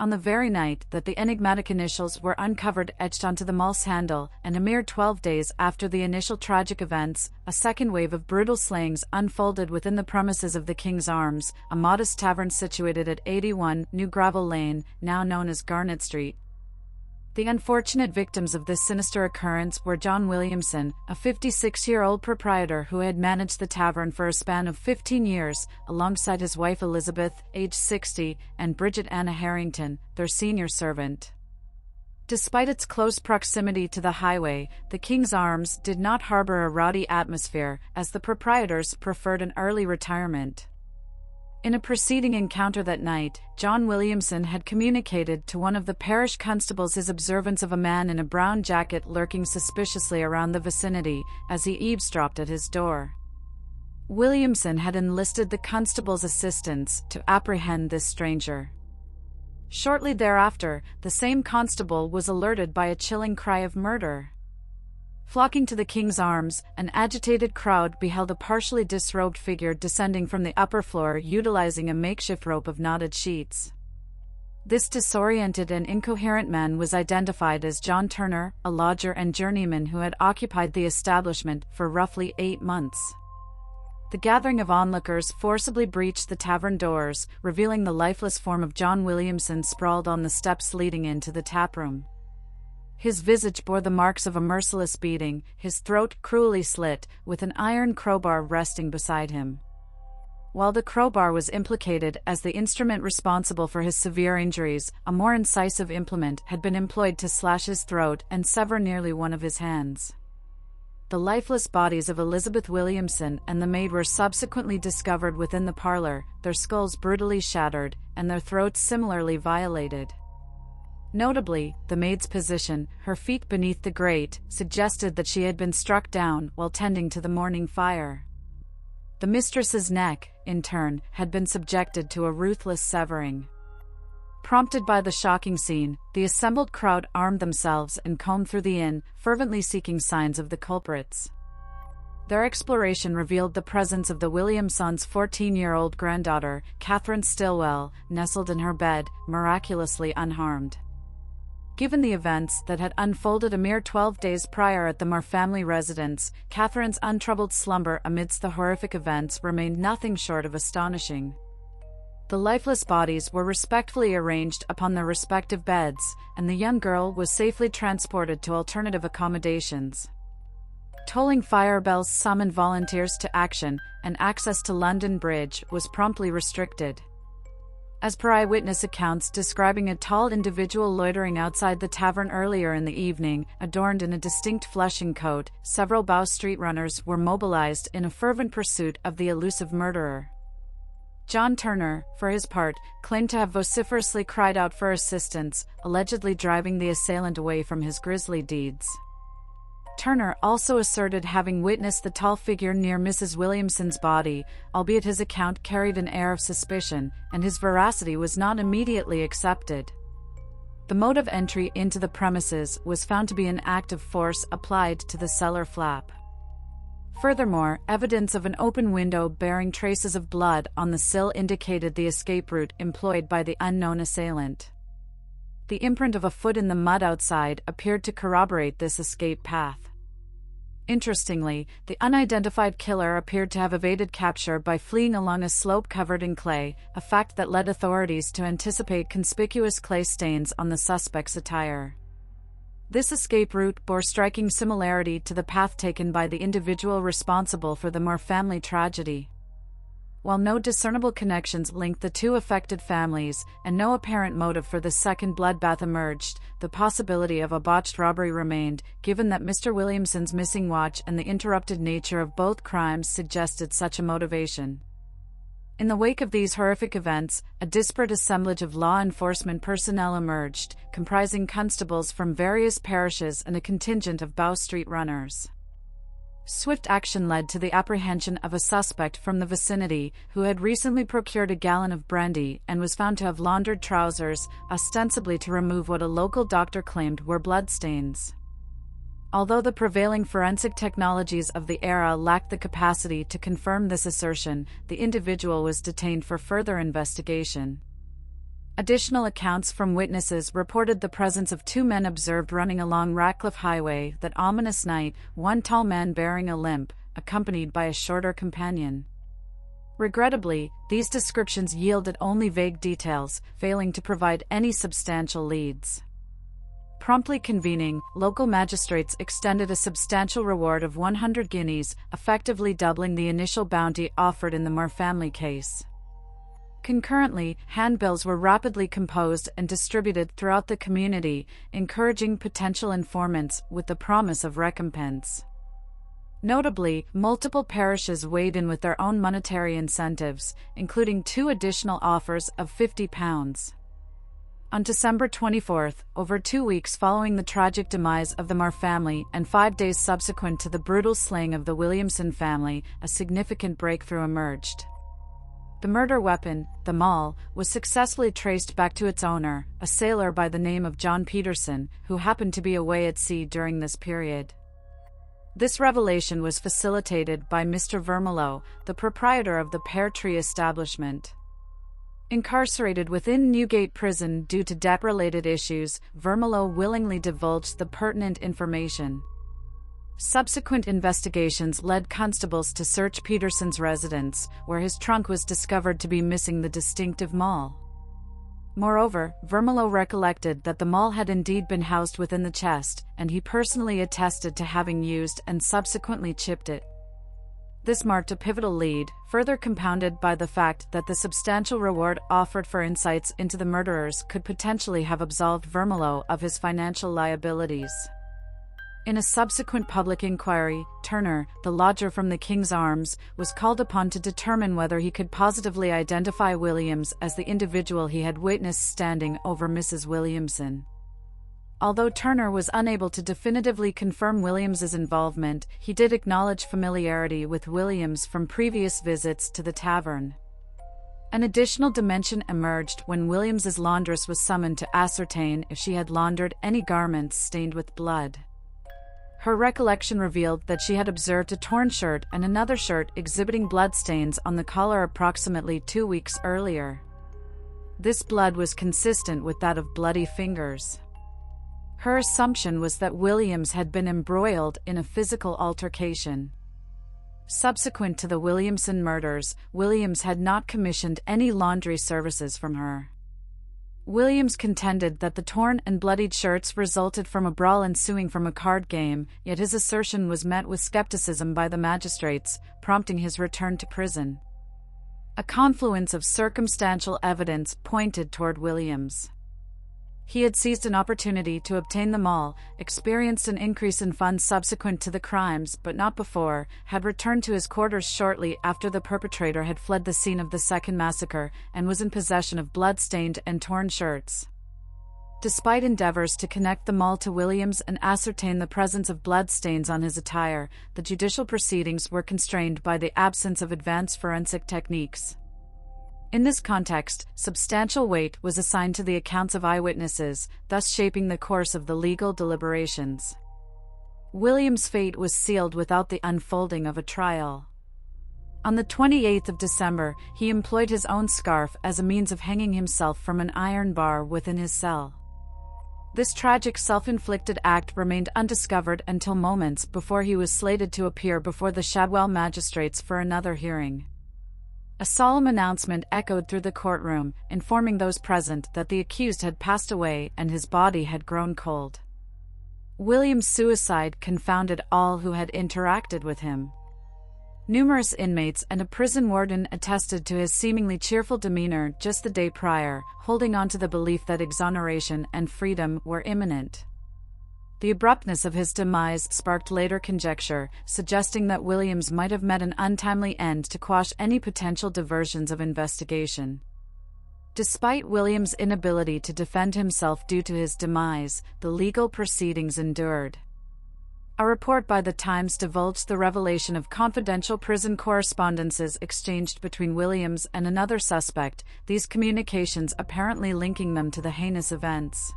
on the very night that the enigmatic initials were uncovered etched onto the malt's handle, and a mere 12 days after the initial tragic events, a second wave of brutal slayings unfolded within the premises of the King's Arms, a modest tavern situated at 81 New Gravel Lane, now known as Garnet Street. The unfortunate victims of this sinister occurrence were John Williamson, a 56-year-old proprietor who had managed the tavern for a span of 15 years, alongside his wife Elizabeth, aged 60, and Bridget Anna Harrington, their senior servant. Despite its close proximity to the highway, the King's Arms did not harbor a rowdy atmosphere, as the proprietors preferred an early retirement. In a preceding encounter that night, John Williamson had communicated to one of the parish constables his observance of a man in a brown jacket lurking suspiciously around the vicinity, as he eavesdropped at his door. Williamson had enlisted the constable's assistance to apprehend this stranger. Shortly thereafter, the same constable was alerted by a chilling cry of murder. Flocking to the King's Arms, an agitated crowd beheld a partially disrobed figure descending from the upper floor utilizing a makeshift rope of knotted sheets. This disoriented and incoherent man was identified as John Turner, a lodger and journeyman who had occupied the establishment for roughly 8 months. The gathering of onlookers forcibly breached the tavern doors, revealing the lifeless form of John Williamson sprawled on the steps leading into the taproom. His visage bore the marks of a merciless beating, his throat cruelly slit, with an iron crowbar resting beside him. While the crowbar was implicated as the instrument responsible for his severe injuries, a more incisive implement had been employed to slash his throat and sever nearly one of his hands. The lifeless bodies of Elizabeth Williamson and the maid were subsequently discovered within the parlor, their skulls brutally shattered, and their throats similarly violated. Notably, the maid's position, her feet beneath the grate, suggested that she had been struck down while tending to the morning fire. The mistress's neck, in turn, had been subjected to a ruthless severing. Prompted by the shocking scene, the assembled crowd armed themselves and combed through the inn, fervently seeking signs of the culprits. Their exploration revealed the presence of the Williamsons' 14-year-old granddaughter, Catherine Stillwell, nestled in her bed, miraculously unharmed. Given the events that had unfolded a mere 12 days prior at the Moore family residence, Catherine's untroubled slumber amidst the horrific events remained nothing short of astonishing. The lifeless bodies were respectfully arranged upon their respective beds, and the young girl was safely transported to alternative accommodations. Tolling fire bells summoned volunteers to action, and access to London Bridge was promptly restricted. As per eyewitness accounts describing a tall individual loitering outside the tavern earlier in the evening, adorned in a distinct Flushing coat, several Bow Street runners were mobilized in a fervent pursuit of the elusive murderer. John Turner, for his part, claimed to have vociferously cried out for assistance, allegedly driving the assailant away from his grisly deeds. Turner also asserted having witnessed the tall figure near Mrs. Williamson's body, albeit his account carried an air of suspicion, and his veracity was not immediately accepted. The mode of entry into the premises was found to be an act of force applied to the cellar flap. Furthermore, evidence of an open window bearing traces of blood on the sill indicated the escape route employed by the unknown assailant. The imprint of a foot in the mud outside appeared to corroborate this escape path. Interestingly, the unidentified killer appeared to have evaded capture by fleeing along a slope covered in clay, a fact that led authorities to anticipate conspicuous clay stains on the suspect's attire. This escape route bore striking similarity to the path taken by the individual responsible for the Moore family tragedy. While no discernible connections linked the two affected families, and no apparent motive for the second bloodbath emerged, the possibility of a botched robbery remained, given that Mr. Williamson's missing watch and the interrupted nature of both crimes suggested such a motivation. In the wake of these horrific events, a disparate assemblage of law enforcement personnel emerged, comprising constables from various parishes and a contingent of Bow Street runners. Swift action led to the apprehension of a suspect from the vicinity, who had recently procured a gallon of brandy and was found to have laundered trousers, ostensibly to remove what a local doctor claimed were bloodstains. Although the prevailing forensic technologies of the era lacked the capacity to confirm this assertion, the individual was detained for further investigation. Additional accounts from witnesses reported the presence of two men observed running along Ratcliffe Highway that ominous night, one tall man bearing a limp, accompanied by a shorter companion. Regrettably, these descriptions yielded only vague details, failing to provide any substantial leads. Promptly convening, local magistrates extended a substantial reward of 100 guineas, effectively doubling the initial bounty offered in the Moore family case. Concurrently, handbills were rapidly composed and distributed throughout the community, encouraging potential informants with the promise of recompense. Notably, multiple parishes weighed in with their own monetary incentives, including 2 additional offers of £50. On December 24, over 2 weeks following the tragic demise of the Moore family and 5 days subsequent to the brutal slaying of the Williamson family, a significant breakthrough emerged. The murder weapon, the maul, was successfully traced back to its owner, a sailor by the name of John Peterson, who happened to be away at sea during this period. This revelation was facilitated by Mr. Vermilyeau, the proprietor of the Pear Tree establishment. Incarcerated within Newgate Prison due to debt-related issues, Vermilyeau willingly divulged the pertinent information. Subsequent investigations led constables to search Peterson's residence, where his trunk was discovered to be missing the distinctive maul. Moreover, Vermilyeau recollected that the maul had indeed been housed within the chest, and he personally attested to having used and subsequently chipped it. This marked a pivotal lead, further compounded by the fact that the substantial reward offered for insights into the murderers could potentially have absolved Vermilyeau of his financial liabilities. In a subsequent public inquiry, Turner, the lodger from the King's Arms, was called upon to determine whether he could positively identify Williams as the individual he had witnessed standing over Mrs. Williamson. Although Turner was unable to definitively confirm Williams's involvement, he did acknowledge familiarity with Williams from previous visits to the tavern. An additional dimension emerged when Williams's laundress was summoned to ascertain if she had laundered any garments stained with blood. Her recollection revealed that she had observed a torn shirt and another shirt exhibiting bloodstains on the collar approximately 2 weeks earlier. This blood was consistent with that of bloody fingers. Her assumption was that Williams had been embroiled in a physical altercation. Subsequent to the Williamson murders, Williams had not commissioned any laundry services from her. Williams contended that the torn and bloodied shirts resulted from a brawl ensuing from a card game, yet his assertion was met with skepticism by the magistrates, prompting his return to prison. A confluence of circumstantial evidence pointed toward Williams. He had seized an opportunity to obtain the maul, experienced an increase in funds subsequent to the crimes but not before, had returned to his quarters shortly after the perpetrator had fled the scene of the second massacre, and was in possession of blood-stained and torn shirts. Despite endeavors to connect the maul to Williams and ascertain the presence of bloodstains on his attire, the judicial proceedings were constrained by the absence of advanced forensic techniques. In this context, substantial weight was assigned to the accounts of eyewitnesses, thus shaping the course of the legal deliberations. Williams' fate was sealed without the unfolding of a trial. On the 28th of December, he employed his own scarf as a means of hanging himself from an iron bar within his cell. This tragic self-inflicted act remained undiscovered until moments before he was slated to appear before the Shadwell magistrates for another hearing. A solemn announcement echoed through the courtroom, informing those present that the accused had passed away and his body had grown cold. Williams' suicide confounded all who had interacted with him. Numerous inmates and a prison warden attested to his seemingly cheerful demeanor just the day prior, holding on to the belief that exoneration and freedom were imminent. The abruptness of his demise sparked later conjecture, suggesting that Williams might have met an untimely end to quash any potential diversions of investigation. Despite Williams' inability to defend himself due to his demise, the legal proceedings endured. A report by The Times divulged the revelation of confidential prison correspondences exchanged between Williams and another suspect, these communications apparently linking them to the heinous events.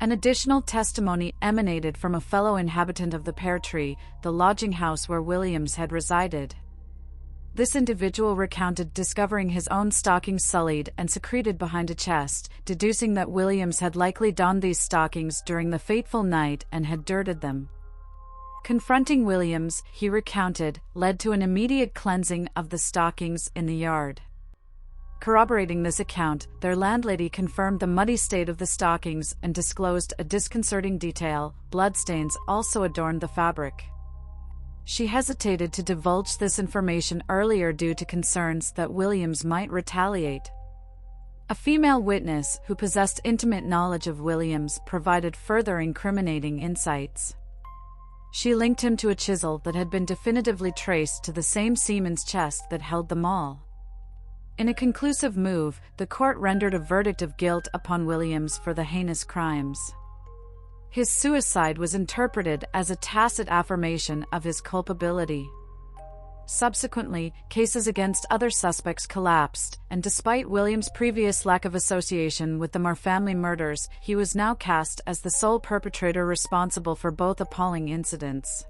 An additional testimony emanated from a fellow inhabitant of the Pear Tree, the lodging house where Williams had resided. This individual recounted discovering his own stockings sullied and secreted behind a chest, deducing that Williams had likely donned these stockings during the fateful night and had dirted them. Confronting Williams, he recounted, led to an immediate cleansing of the stockings in the yard. Corroborating this account, their landlady confirmed the muddy state of the stockings and disclosed a disconcerting detail: bloodstains also adorned the fabric. She hesitated to divulge this information earlier due to concerns that Williams might retaliate. A female witness who possessed intimate knowledge of Williams provided further incriminating insights. She linked him to a chisel that had been definitively traced to the same seaman's chest that held them all. In a conclusive move, the court rendered a verdict of guilt upon Williams for the heinous crimes. His suicide was interpreted as a tacit affirmation of his culpability. Subsequently, cases against other suspects collapsed, and despite Williams' previous lack of association with the Marr family murders, he was now cast as the sole perpetrator responsible for both appalling incidents.